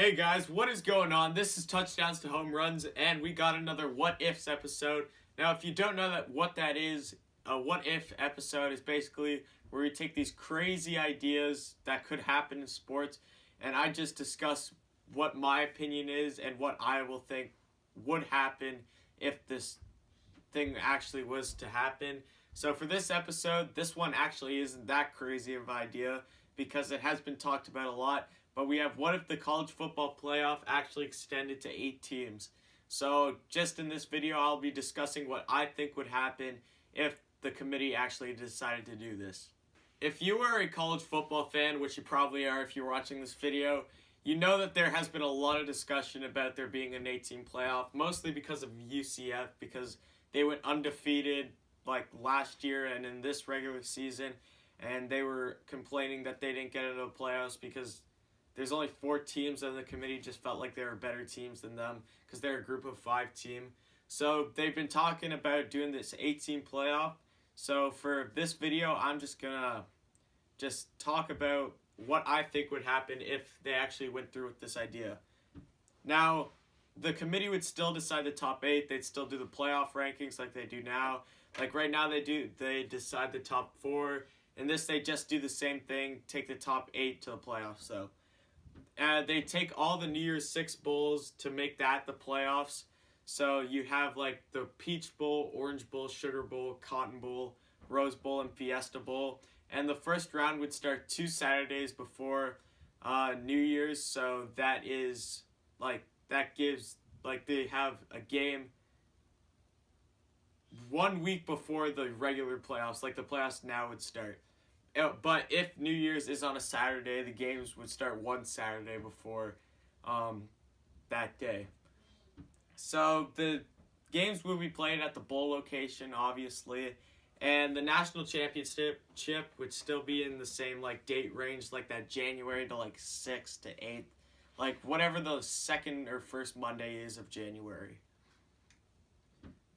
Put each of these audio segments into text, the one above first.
Hey guys, what is going on? This is Touchdowns to Home Runs, and we got another What Ifs episode. Now, if you don't know what that is, a What If episode is basically where we take these crazy ideas that could happen in sports, and I just discuss what my opinion is and what I will think would happen if this thing actually was to happen. So for this episode, this one actually isn't that crazy of an idea because it has been talked about a lot. But we have, what if the college football playoff actually extended to 8 teams? So just in this video, I'll be discussing what I think would happen if the committee actually decided to do this. If you are a college football fan, which you probably are if you're watching this video, you know that there has been a lot of discussion about there being an 8-team playoff, mostly because of UCF, because they went undefeated like last year and in this regular season, and they were complaining that they didn't get into the playoffs because there's only 4 teams, and the committee just felt like they were better teams than them because they're a group of 5 team. So they've been talking about doing this 8-team playoff. So for this video, I'm just gonna talk about what I think would happen if they actually went through with this idea. Now, the committee would still decide the top 8. They'd still do the playoff rankings like they do now. Like right now they decide the top 4. In this, they just do the same thing, take the top 8 to the playoffs. So they take all the New Year's Six bowls to make that the playoffs. So you have like the Peach Bowl, Orange Bowl, Sugar Bowl, Cotton Bowl, Rose Bowl, and Fiesta Bowl. And the first round would start 2 Saturdays before New Year's. So that is that gives they have a game 1 week before the regular playoffs, like the playoffs now would start. But if New Year's is on a Saturday, the games would start 1 Saturday before that day. So the games will be played at the bowl location, obviously, and the national championship would still be in the same date range, like that January to 6th to 8th, like whatever the second or first Monday is of January.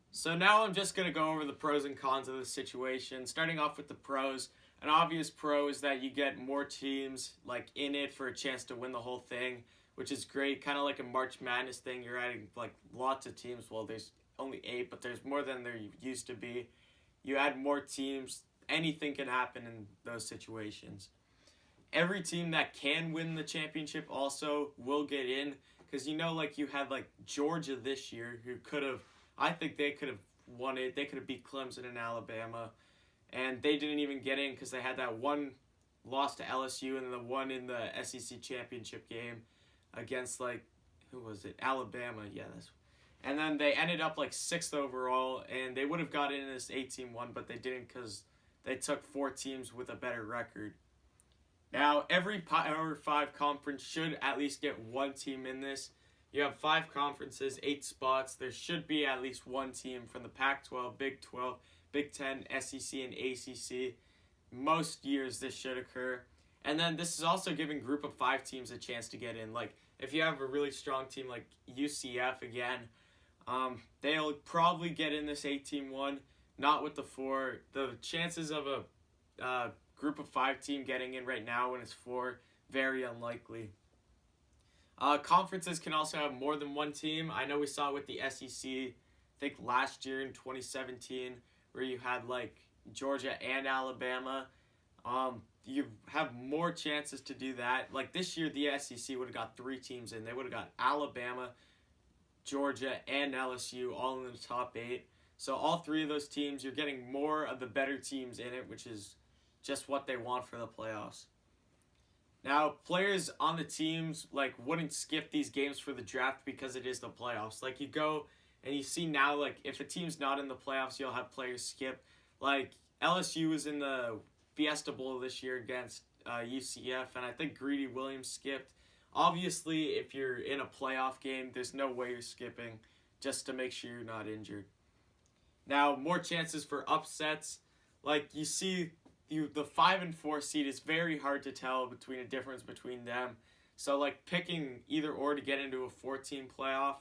So now I'm just going to go over the pros and cons of the situation, starting off with the pros. An obvious pro is that you get more teams in it for a chance to win the whole thing, which is great. Kind of like a March Madness thing. You're adding lots of teams. Well, there's only 8, but there's more than there used to be. You add more teams. Anything can happen in those situations. Every team that can win the championship also will get in, because you had Georgia this year, who could have. I think they could have won it. They could have beat Clemson and Alabama. And they didn't even get in because they had that one loss to LSU and the one in the SEC championship game against who was it? Alabama, yeah. And then they ended up 6th overall, and they would have got in this 8-team one, but they didn't because they took 4 teams with a better record. Now, every Power 5 conference should at least get 1 team in this. You have 5 conferences, 8 spots. There should be at least 1 team from the Pac-12, Big 12, Big 10, SEC, and ACC. Most years this should occur. And then this is also giving group of 5 teams a chance to get in. If you have a really strong team like UCF again, they'll probably get in this 8-team one, not with the 4. The chances of a group of 5 team getting in right now when it's 4, very unlikely. Conferences can also have more than 1 team. I know we saw it with the SEC, I think last year in 2017, where you had Georgia and Alabama. You have more chances to do that. This year, the SEC would have got 3 teams in. They would have got Alabama, Georgia, and LSU all in the top 8. So all 3 of those teams, you're getting more of the better teams in it, which is just what they want for the playoffs. Now, players on the teams wouldn't skip these games for the draft because it is the playoffs. You go and you see now, if a team's not in the playoffs, you'll have players skip. LSU was in the Fiesta Bowl this year against UCF, and I think Greedy Williams skipped. Obviously, if you're in a playoff game, there's no way you're skipping, just to make sure you're not injured. Now, more chances for upsets. You see, the 5 and 4 seed is very hard to tell between a difference between them. So, picking either or to get into a 4-team playoff,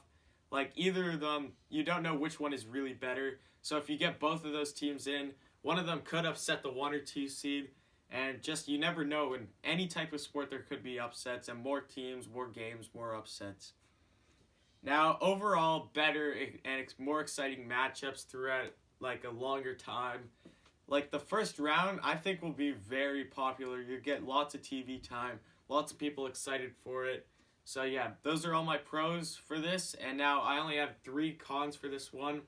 either of them, you don't know which one is really better. So if you get both of those teams in, one of them could upset the 1 or 2 seed, And just, you never know, in any type of sport there could be upsets, and more teams, more games, more upsets. Now, overall, better and more exciting matchups throughout like a longer time. Like the first round, I think will be very popular. You get lots of TV time, lots of people excited for it. So yeah, those are all my pros for this, and now I only have 3 cons for this one.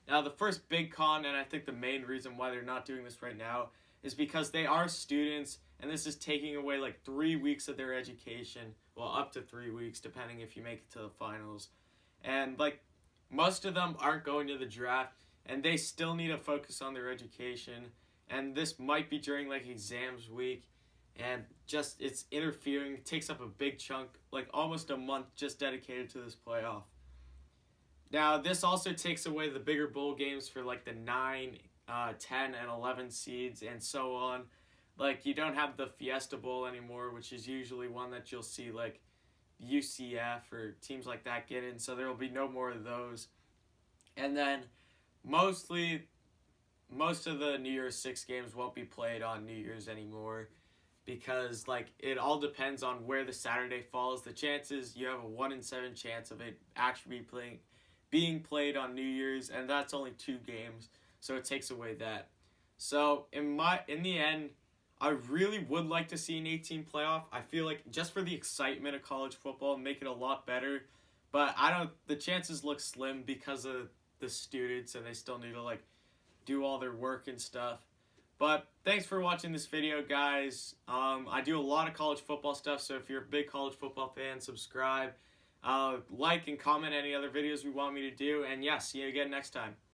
Now the first big con, and I think the main reason why they're not doing this right now, is because they are students, and this is taking away like 3 weeks of their education. Well, up to 3 weeks, depending if you make it to the finals. And like most of them aren't going to the draft, and they still need to focus on their education. And this might be during like exams week, and just it's interfering. It takes up a big chunk, like almost a month just dedicated to this playoff. Now this also takes away the bigger bowl games for like the 9, 10, and 11 seeds and so on. Like you don't have the Fiesta Bowl anymore, which is usually one that you'll see like UCF or teams like that get in, so there will be no more of those. And then most of the New Year's 6 games won't be played on New Year's anymore, because like it all depends on where the Saturday falls. The chances, you have a 1 in 7 chance of it actually being played on New Year's, and that's only 2 games, so it takes away that. So in the end, I really would like to see an 18 playoff. I feel like just for the excitement of college football, make it a lot better. But the chances look slim because of the students, and they still need to like do all their work and stuff. But thanks for watching this video, guys. I do a lot of college football stuff, so if you're a big college football fan, subscribe, like and comment any other videos you want me to do, and yeah, see you again next time.